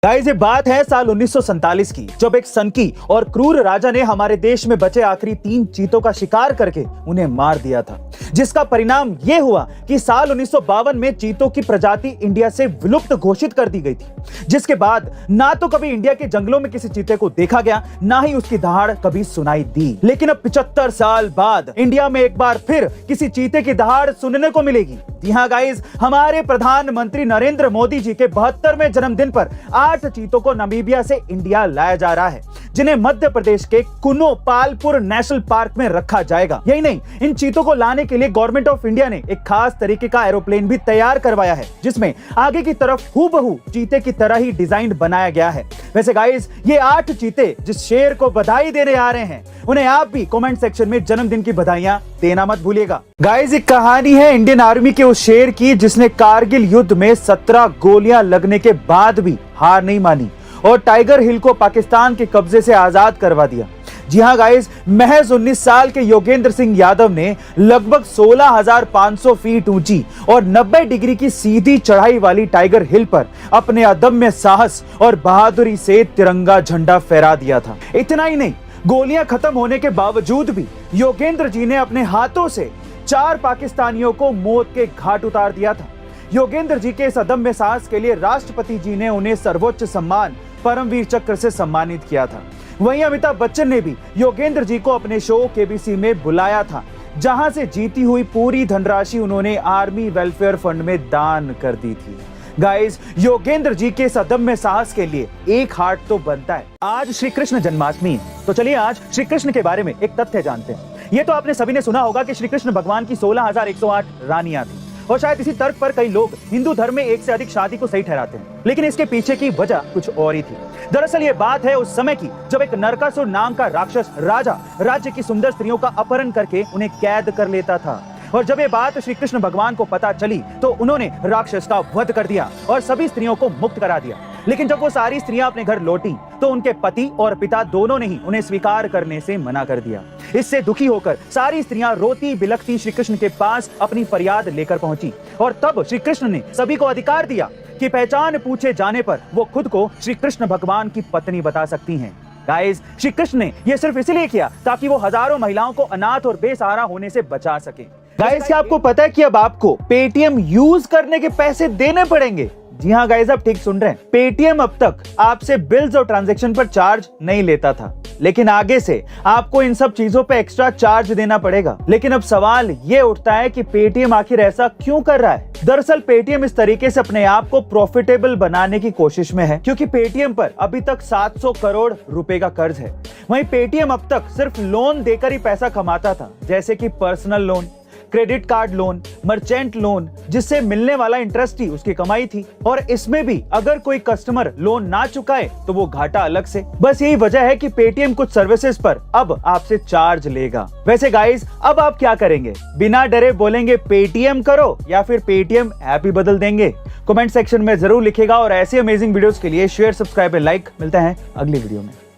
Guys ये बात है साल 1947 की, जब एक सनकी और क्रूर राजा ने हमारे देश में बचे आखिरी 3 चीतों का शिकार करके उन्हें मार दिया था, जिसका परिणाम यह हुआ कि साल 1952 में चीतों की प्रजाति इंडिया से विलुप्त घोषित कर दी गई थी। जिसके बाद ना तो कभी इंडिया के जंगलों में किसी चीते को देखा गया, ना ही उसकी दहाड़ कभी सुनाई दी। लेकिन अब 75 साल बाद इंडिया में एक बार फिर किसी चीते की दहाड़ सुनने को मिलेगी। जी हाँ गाइस, हमारे प्रधानमंत्री नरेंद्र मोदी जी के 72वें जन्मदिन पर 8 चीतों को नामीबिया से इंडिया लाया जा रहा है, जिन्हें मध्य प्रदेश के कुनो पालपुर नेशनल पार्क में रखा जाएगा। यही नहीं, इन चीतों को लाने के लिए गवर्नमेंट ऑफ इंडिया ने एक खास तरीके का एरोप्लेन भी तैयार करवाया है, जिसमें आगे की तरफ हूबहू चीते की तरह ही डिजाइन बनाया गया है। वैसे गाइस, ये 8 चीते जिस शेर को बधाई देने आ रहे हैं, उन्हें आप भी कमेंट सेक्शन में जन्मदिन की बधाइयां देना मत भूलिएगा। गाइस, एक कहानी है इंडियन आर्मी के उस शेर की जिसने कारगिल युद्ध में 17 गोलियां लगने के बाद भी हार नहीं मानी और टाइगर हिल को पाकिस्तान के कब्जे से आजाद करवा दिया। जी हाँ गाइस, महज 19 साल के योगेंद्र सिंह यादव ने लगभग 16,500 फीट ऊंची और 90 डिग्री की सीधी चढ़ाई वाली टाइगर हिल पर अपने अदम्य साहस और बहादुरी से तिरंगा झंडा फहरा दिया था। इतना ही नहीं, गोलियां खत्म होने के बावजूद भी योगेंद्र जी ने अपने हाथों से 4 पाकिस्तानियों को मौत के घाट उतार दिया था। योगेंद्र जी के इस अदम्य साहस के लिए राष्ट्रपति जी ने उन्हें सर्वोच्च सम्मान परमवीर चक्र से सम्मानित किया था। वहीं अमिताभ बच्चन ने भी योगेंद्र जी को अपने शो केबीसी में बुलाया था, जहां से जीती हुई पूरी धनराशि उन्होंने आर्मी वेलफेयर फंड में दान कर दी थी। गाइस, योगेंद्र जी के अदम्य साहस के लिए एक हार्ट तो बनता है। आज श्री कृष्ण जन्माष्टमी है, तो चलिए आज श्री कृष्ण के बारे में एक तथ्य जानते हैं। ये तो आपने सभी ने सुना होगा कि श्री कृष्ण भगवान की 16,108 रानियां थी और शायद इसी तर्क पर कई लोग हिंदू धर्म में एक से अधिक शादी को सही ठहराते हैं, लेकिन इसके पीछे की वजह कुछ और ही थी। दरअसल ये बात है उस समय की जब एक नरकासुर नाम का राक्षस राजा राज्य की सुंदर स्त्रियों का अपहरण करके उन्हें कैद कर लेता था। और जब ये बात श्री कृष्ण भगवान को पता चली तो उन्होंने राक्षस का वध कर दिया और सभी स्त्रियों को मुक्त करा दिया। लेकिन जब वो सारी स्त्रियां अपने घर लौटी तो उनके पति और पिता दोनों ने ही उन्हें स्वीकार करने से मना कर दिया। इससे दुखी होकर सारी स्त्रियां रोती बिलखती श्री कृष्ण के पास अपनी फरियाद लेकर पहुंची और तब श्री कृष्ण ने सभी को अधिकार दिया कि पहचान पूछे जाने पर वो खुद को श्री कृष्ण भगवान की पत्नी बता सकती हैं। गाइस, श्री कृष्ण ने यह सिर्फ इसलिए किया ताकि वो हजारों महिलाओं को अनाथ और बेसहारा होने से बचा सके। गाइस, क्या आपको पता है कि अब आपको पेटीएम यूज करने के पैसे देने पड़ेंगे? जी हाँ गाइस, आप ठीक सुन रहे हैं। पेटीएम अब तक आपसे बिल्स और ट्रांजैक्शन पर चार्ज नहीं लेता था, लेकिन आगे से आपको इन सब चीजों पे एक्स्ट्रा चार्ज देना पड़ेगा। लेकिन अब सवाल ये उठता है कि पेटीएम आखिर ऐसा क्यों कर रहा है? दरअसल पेटीएम इस तरीके से अपने आप को प्रॉफिटेबल बनाने की कोशिश में है, क्योंकि पेटीएम पर अभी तक 700 करोड़ रुपए का कर्ज है। वहीं पेटीएम अब तक सिर्फ लोन देकर ही पैसा कमाता था, जैसे कि personal loan, credit card loan, merchant loan, जिससे मिलने वाला इंटरेस्ट ही उसकी कमाई थी। और इसमें भी अगर कोई कस्टमर लोन ना चुकाए तो वो घाटा अलग से। बस यही वजह है कि पेटीएम कुछ सर्विसेज पर अब आपसे चार्ज लेगा। वैसे गाइस, अब आप क्या करेंगे? बिना डरे बोलेंगे पेटीएम करो या फिर पेटीएम ऐप ही बदल देंगे? कमेंट सेक्शन में जरूर लिखेगा और ऐसे अमेजिंग वीडियोस के लिए शेयर, सब्सक्राइब और लाइक। मिलते हैं अगली वीडियो में।